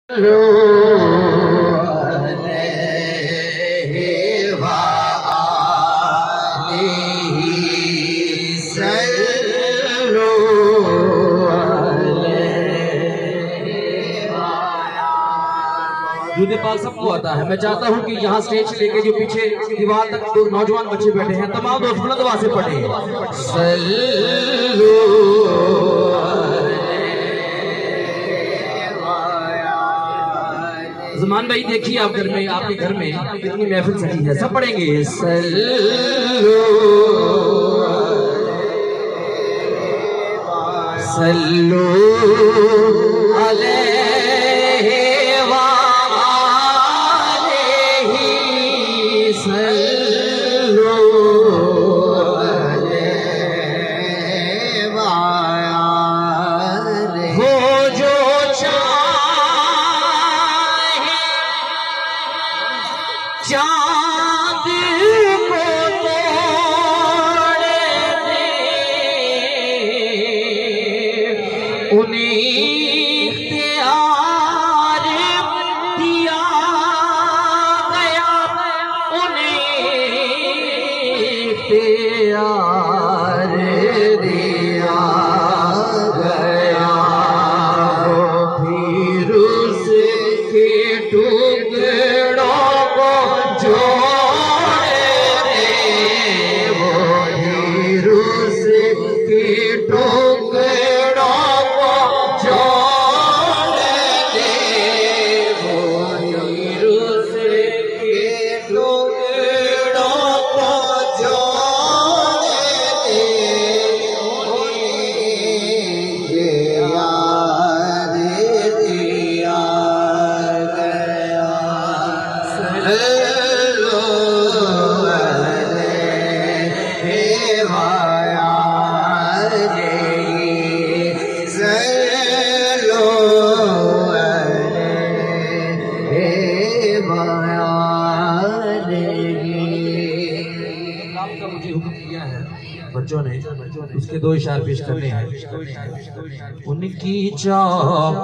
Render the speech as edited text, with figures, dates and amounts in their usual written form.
दूध पाक सबको आता है। मैं चाहता हूँ कि यहाँ स्टेज से लेके जो पीछे दीवार तक दो नौजवान बच्चे बैठे हैं, तमाम दोस्त बुलंद आवाज से पढ़े ज़मान भाई। देखिए आप घर में, आपके घर में कितनी महफिल सजी है, सब पढ़ेंगे सल्लू अलैहि चाँद को तोड़ दे, उन्हें इख्तियार दिया गया, उन्हें इख्तियार दिया गया। फिर उसके टुकड़ों को जोड़े दे, वो हीरुस के टुकड़ों को जोड़े दे, वो हीरुस के टुकड़ों को जोड़े दे, ये याद दिया गया। मुझे हुक्म किया है बच्चों ने, उसके दो इशारे पेश करने हैं। उनकी चौक